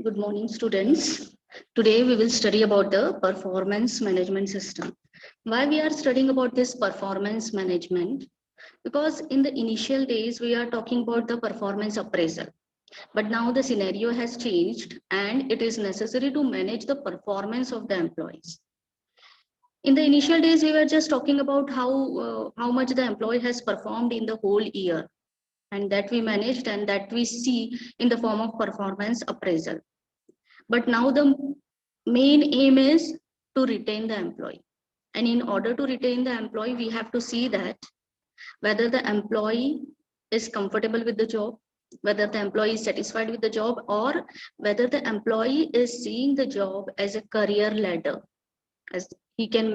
Good morning, students. Today we will study about the performance management system. Why we are studying about this performance management? Because in the initial days we are talking about the performance appraisal. But now the scenario has changed and it is necessary to manage the performance of the employees. In the initial days we were just talking about how much the employee has performed in the whole year, and that we managed and that we see in the form of performance appraisal. But now the main aim is to retain the employee. And in order to retain the employee, we have to see that whether the employee is comfortable with the job, whether the employee is satisfied with the job, or whether the employee is seeing the job as a career ladder. As he can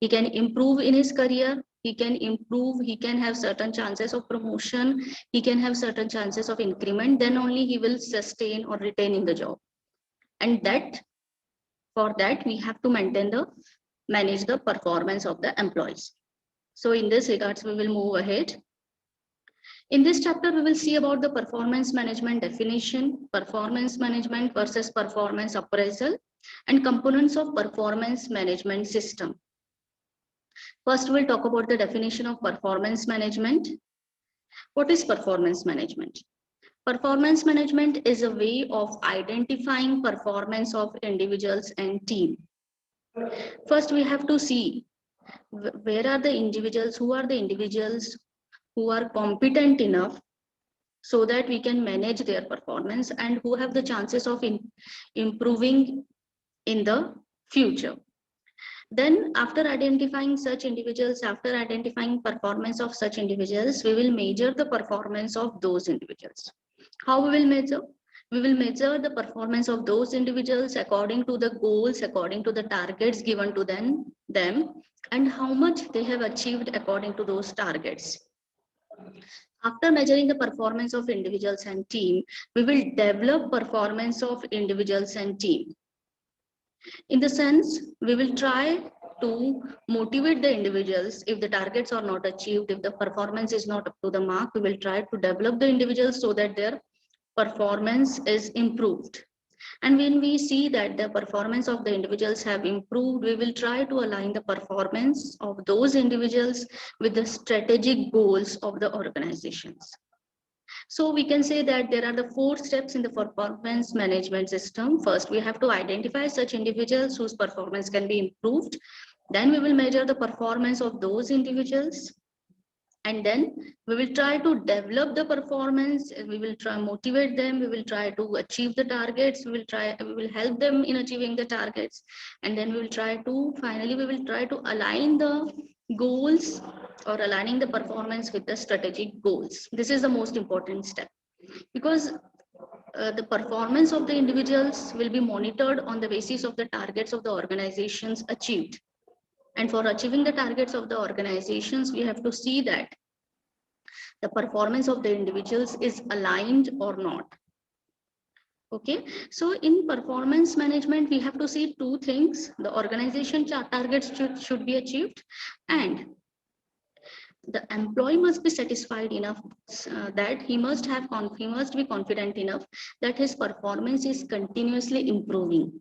improve in his career, he can improve, he can have certain chances of promotion, he can have certain chances of increment, then only he will sustain or retain in the job. And that for that we have to manage the performance of the employees. So in this regards we will move ahead. In this chapter we will see about the performance management definition, performance management versus performance appraisal, and components of performance management system. First we'll talk about the definition of performance management. What is performance management? Performance management is a way of identifying performance of individuals and team. First, we have to see where are the individuals, who are the individuals who are competent enough so that we can manage their performance and who have the chances of improving in the future. Then after identifying such individuals, after identifying performance of such individuals, we will measure the performance of those individuals. How we will measure? We will measure the performance of those individuals according to the goals, according to the targets given to them, and how much they have achieved according to those targets. After measuring the performance of individuals and team, we will develop performance of individuals and team. In the sense, we will try to motivate the individuals. If the targets are not achieved, if the performance is not up to the mark, we will try to develop the individuals so that their performance is improved. And when we see that the performance of the individuals have improved, we will try to align the performance of those individuals with the strategic goals of the organizations. So we can say that there are the 4 steps in the performance management system. First, we have to identify such individuals whose performance can be improved. Then we will measure the performance of those individuals. And then we will try to develop the performance. We will try motivate them. We will try to achieve the targets. We will help them in achieving the targets. And then we will try to, finally, we will try to align the goals or aligning the performance with the strategic goals. This is the most important step, because the performance of the individuals will be monitored on the basis of the targets of the organizations achieved. And for achieving the targets of the organizations, we have to see that the performance of the individuals is aligned or not. Okay, so in performance management, we have to see 2 things. The organization targets should be achieved, and the employee must be satisfied enough that he must be confident enough that his performance is continuously improving.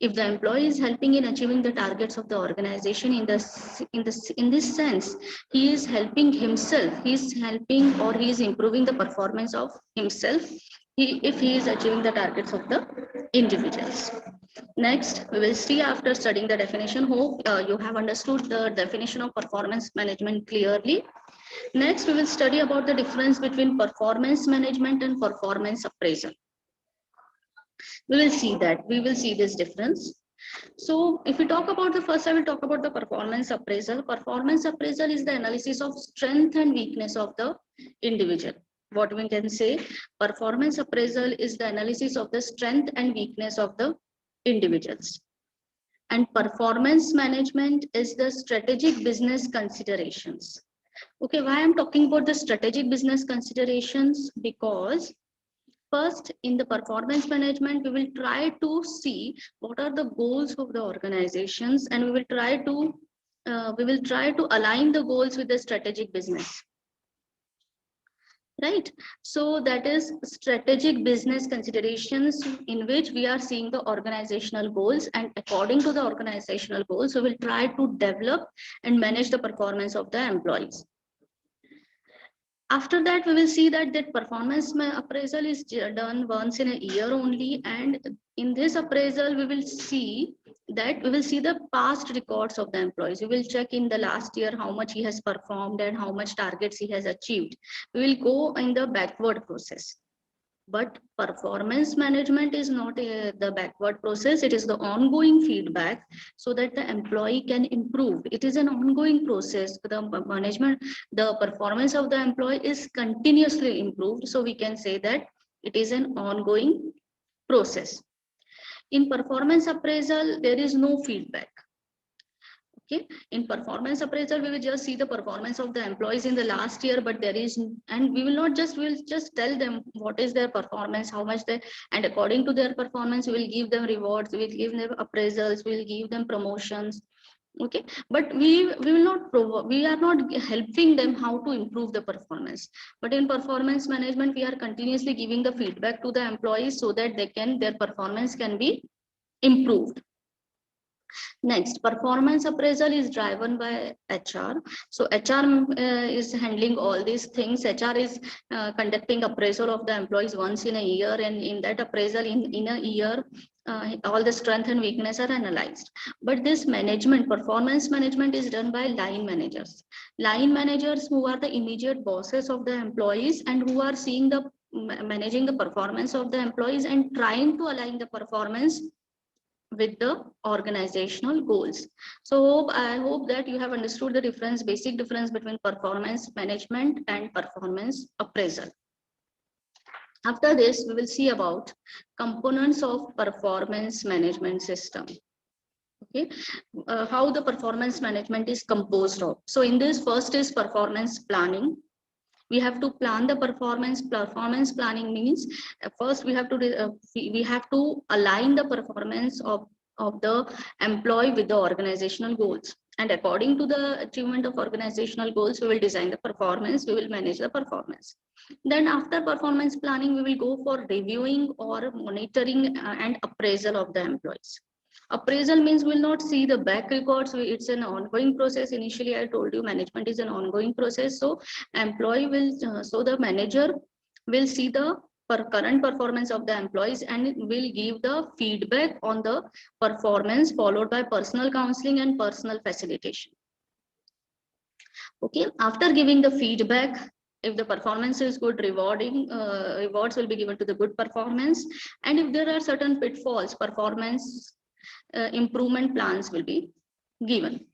If the employee is helping in achieving the targets of the organization in this sense, he is helping himself, he is helping or he is improving the performance of himself if he is achieving the targets of the individuals. Next, we will see, after studying the definition, hope you have understood the definition of performance management clearly. Next, we will study about the difference between performance management and performance appraisal. We will see this difference. So if we talk about the first, I will talk about the performance appraisal. Performance appraisal is the analysis of strength and weakness of the individual. What we can say, performance appraisal is the analysis of the strength and weakness of the individuals. And performance management is the strategic business considerations. Okay, why I'm talking about the strategic business considerations? Because first, in the performance management, we will try to see what are the goals of the organizations, and we will try to align the goals with the strategic business. right? So that is strategic business considerations in which we are seeing the organizational goals, and according to the organizational goals, we will try to develop and manage the performance of the employees. After that, we will see that performance appraisal is done once in a year only, and in this appraisal we will see the past records of the employees. We will check in the last year how much he has performed and how much targets he has achieved. We will go in the backward process. But performance management is not the backward process, it is the ongoing feedback so that the employee can improve. It is an ongoing process. The management, the performance of the employee is continuously improved. So we can say that it is an ongoing process. In performance appraisal, there is no feedback. Okay, in performance appraisal, we will just see the performance of the employees in the last year, but there is, and we will not just, we will just tell them what is their performance, how much they, and according to their performance, we will give them rewards, we will give them appraisals, we will give them promotions. Okay, but we will not we are not helping them how to improve the performance. But in performance management, we are continuously giving the feedback to the employees so that their performance can be improved. Next, performance appraisal is driven by HR. So HR is handling all these things. HR is conducting appraisal of the employees once in a year, and in that appraisal in a year, all the strength and weakness are analyzed. But this management, performance management, is done by line managers. Line managers who are the immediate bosses of the employees and who are seeing the managing the performance of the employees and trying to align the performance with the organizational goals. So I hope that you have understood the difference, basic difference between performance management and performance appraisal. After this, we will see about components of performance management system. Okay, how the performance management is composed of. So in this, first is performance planning. We have to plan the performance. Performance planning means first we have to align the performance of the employee with the organizational goals, and according to the achievement of organizational goals, we will design the performance, we will manage the performance. Then after performance planning, we will go for reviewing or monitoring and appraisal of the employees. Appraisal means we'll not see the back records. It's an ongoing process. Initially, I told you management is an ongoing process. So employee will, so the manager will see the current performance of the employees and will give the feedback on the performance, followed by personal counseling and personal facilitation. Okay, after giving the feedback, if the performance is good, rewards will be given to the good performance. And if there are certain pitfalls, performance improvement plans will be given.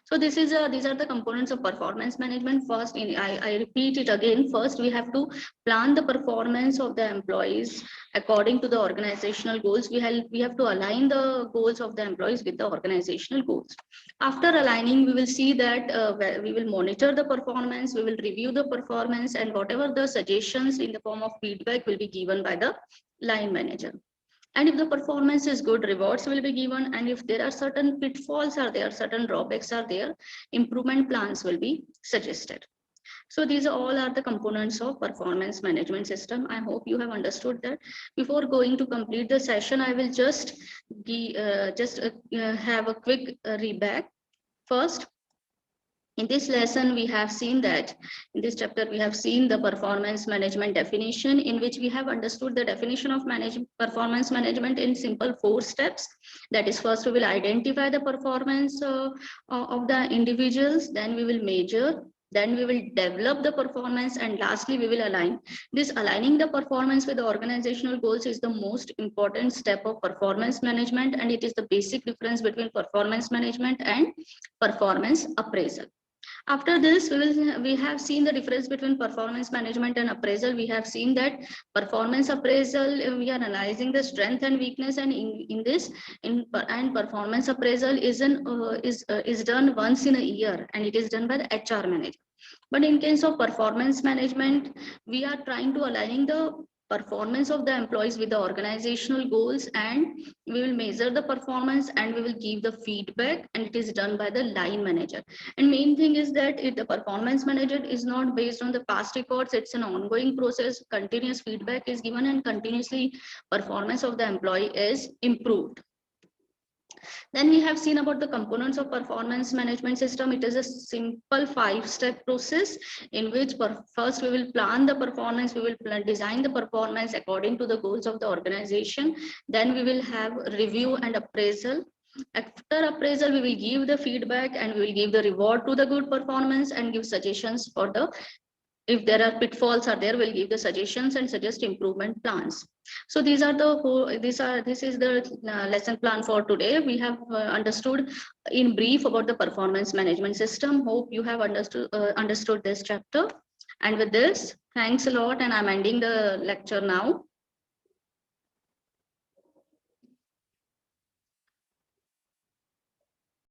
So these are the components of performance management. First, I repeat it again. First, we have to plan the performance of the employees according to the organizational goals. We have to align the goals of the employees with the organizational goals. After aligning, we will see that we will monitor the performance, we will review the performance, and whatever the suggestions in the form of feedback will be given by the line manager. And if the performance is good, rewards will be given. And if there are certain pitfalls are there, certain drawbacks are there, improvement plans will be suggested. So these all are the components of performance management system. I hope you have understood that. Before going to complete the session, I will just have a quick reback. First, in this lesson, we have seen that in this chapter, we have seen the performance management definition, in which we have understood the definition of performance management in simple 4 steps. That is, first we will identify the performance of the individuals, then we will measure, then we will develop the performance, and lastly we will align. This aligning the performance with the organizational goals is the most important step of performance management, and it is the basic difference between performance management and performance appraisal. After this, we have seen the difference between performance management and appraisal. We have seen that performance appraisal, we are analyzing the strength and weakness, and and performance appraisal is done once in a year, and it is done by the HR manager. But in case of performance management, we are trying to align the performance of the employees with the organizational goals, and we will measure the performance and we will give the feedback, and it is done by the line manager. And main thing is that the performance manager is not based on the past records, it's an ongoing process. Continuous feedback is given and continuously performance of the employee is improved. Then we have seen about the components of performance management system. It is a simple 5-step process in which first we will plan the performance, we will design the performance according to the goals of the organization. Then we will have review and appraisal. After appraisal, we will give the feedback and we will give the reward to the good performance and give suggestions for the, if there are pitfalls are there, we'll give the suggestions and suggest improvement plans. So these are the whole, this is the lesson plan for today. We have understood in brief about the performance management system. Hope you have understood this chapter. And with this, thanks a lot, and I'm ending the lecture now.